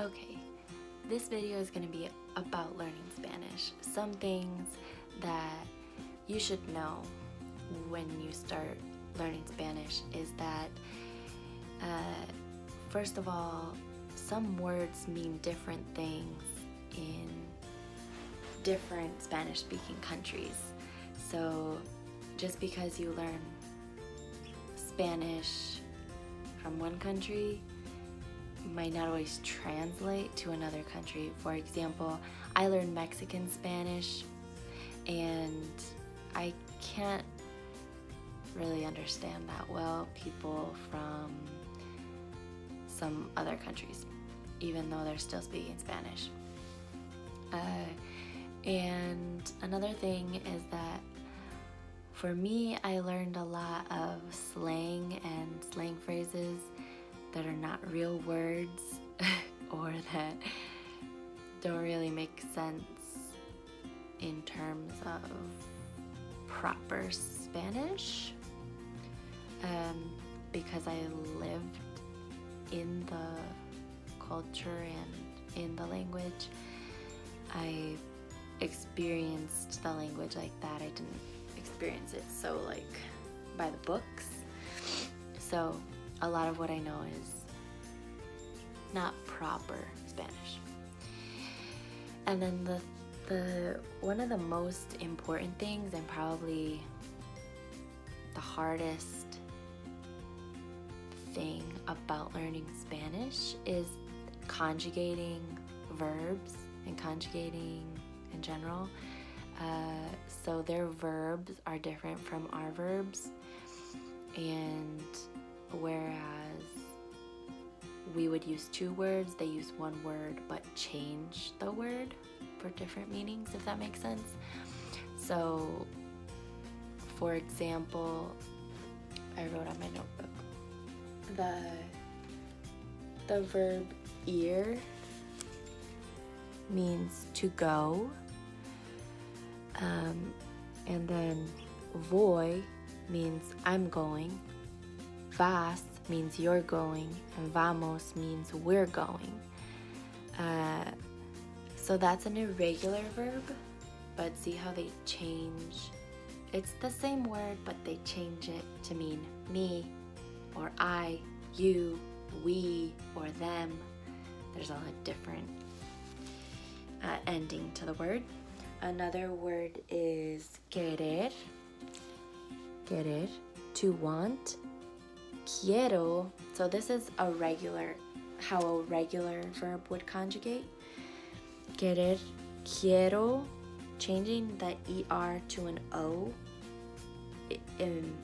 Okay, this video is going to be about learning Spanish. Some things that you should know when you start learning Spanish is that, first of all, some words mean different things in different Spanish-speaking countries. So just because you learn Spanish from one country might not always translate to another country. For example, I learned Mexican Spanish and I can't really understand that well people from some other countries, even though they're still speaking Spanish. And another thing is that for me, I learned a lot of slang and slang phrases that are not real words or that don't really make sense in terms of proper Spanish, because I lived in the culture and in the language. I experienced the language like that. I didn't experience it so like by the books. So a lot of what I know is not proper Spanish. And then the one of the most important things, and probably the hardest thing about learning Spanish, is conjugating verbs and conjugating in general. So their verbs are different from our verbs, and whereas we would use two words, they use one word but change the word for different meanings, if that makes sense. So for example, I wrote on my notebook the verb ir means to go, and then voy means I'm going, vas means you're going, and vamos means we're going. So that's an irregular verb, but see how they change? It's the same word, but they change it to mean me, or I, you, we, or them. There's a different ending to the word. Another word is querer, to want. Quiero, so this is how a regular verb would conjugate. Querer, quiero, changing the ER to an O, it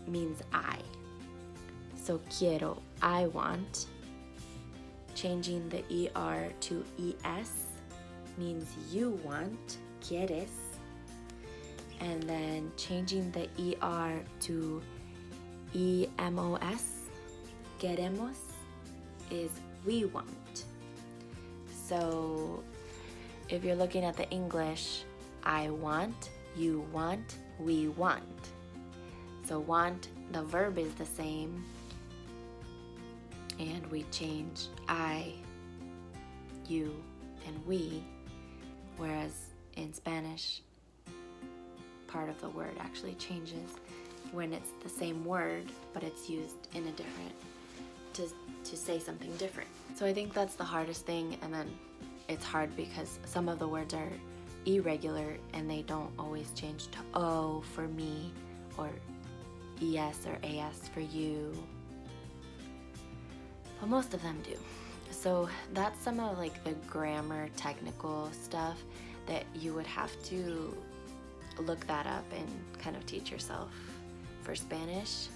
means I. So quiero, I want. Changing the ER to ES means you want, quieres. And then changing the ER to EMOS, queremos, is we want. So if you're looking at the English, I want, you want, we want. So want, the verb is the same, and we change I, you, and we, whereas in Spanish, part of the word actually changes when it's the same word, but it's used in a different, to say something different. So I think that's the hardest thing, and then it's hard because some of the words are irregular and they don't always change to O for me, or ES or AS for you, but most of them do. So that's some of like the grammar technical stuff that you would have to look that up and kind of teach yourself for Spanish.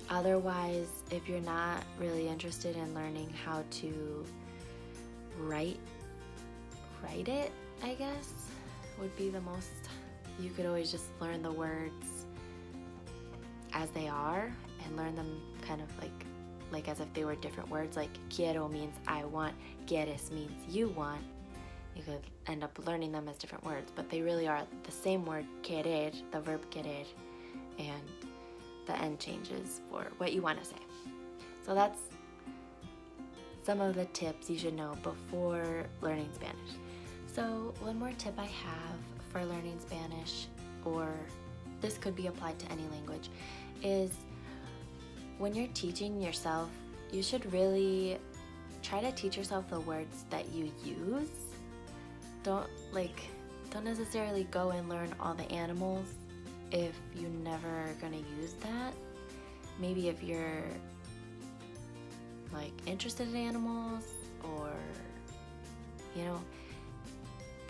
Otherwise, if you're not really interested in learning how to write it, I guess, would be the most. You could always just learn the words as they are and learn them kind of like as if they were different words. Like quiero means I want, quieres means you want. You could end up learning them as different words, but they really are the same word, querer, the verb querer, and the end changes for what you want to say. So that's some of the tips you should know before learning Spanish. So one more tip I have for learning Spanish, or this could be applied to any language, is when you're teaching yourself, you should really try to teach yourself the words that you use. Don't necessarily go and learn all the animals if you never are gonna use that. Maybe if you're like interested in animals, or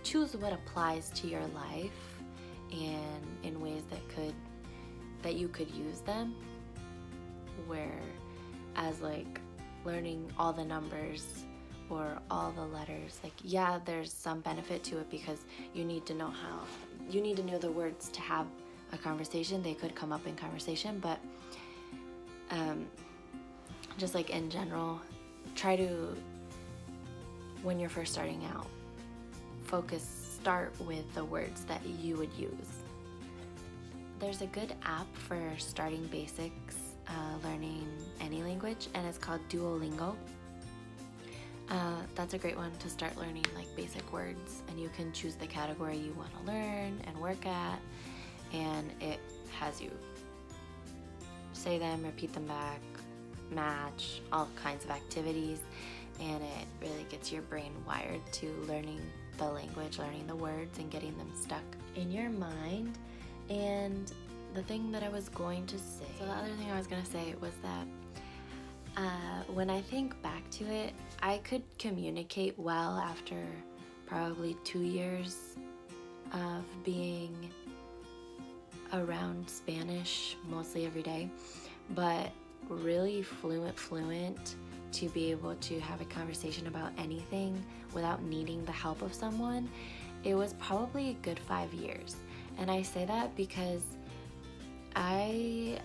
choose what applies to your life and in ways that you could use them, whereas like learning all the numbers or all the letters, like, yeah, there's some benefit to it because you need to know the words to have a conversation. They could come up in conversation, but just like in general, try to, when you're first starting out, start with the words that you would use. There's a good app for starting basics, learning any language, and it's called Duolingo. That's a great one to start learning like basic words, and you can choose the category you want to learn and work at, and it has you say them, repeat them back, match, all kinds of activities, and it really gets your brain wired to learning the language, learning the words, and getting them stuck in your mind. And the thing that I was going to say, so the other thing I was going to say was that when I think back to it, I could communicate well after probably 2 years of being around Spanish mostly every day, but really fluent to be able to have a conversation about anything without needing the help of someone, it was probably a good 5 years. And I say that because I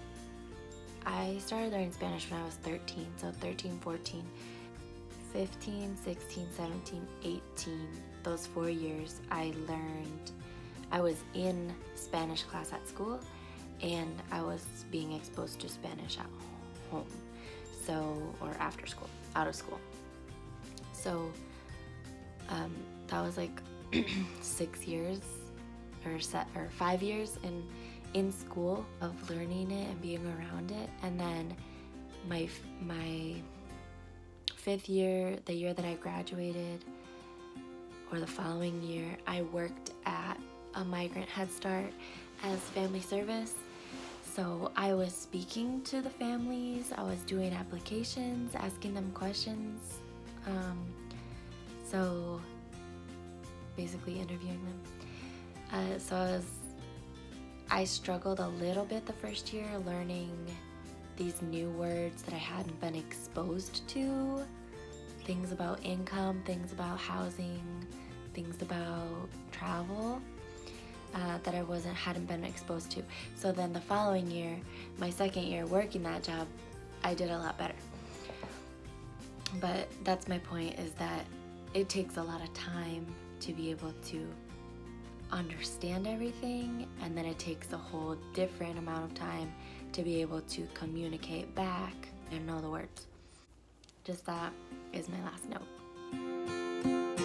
started learning Spanish when I was 13, so 13, 14, 15, 16, 17, 18, those 4 years I was in Spanish class at school, and I was being exposed to Spanish at home, or after school, out of school. So that was like 6 years or 5 years in school of learning it and being around it. And then my 5th year, the year that I graduated, or the following year, I worked at a migrant Head Start as family service. So I was speaking to the families, I was doing applications, asking them questions, so basically interviewing them. So I struggled a little bit the first year learning these new words that I hadn't been exposed to, things about income, things about housing, things about travel, that I hadn't been exposed to. So then the following year, my 2nd year working that job, I did a lot better. But that's my point, is that it takes a lot of time to be able to understand everything, and then it takes a whole different amount of time to be able to communicate back and know the words. Just that is my last note.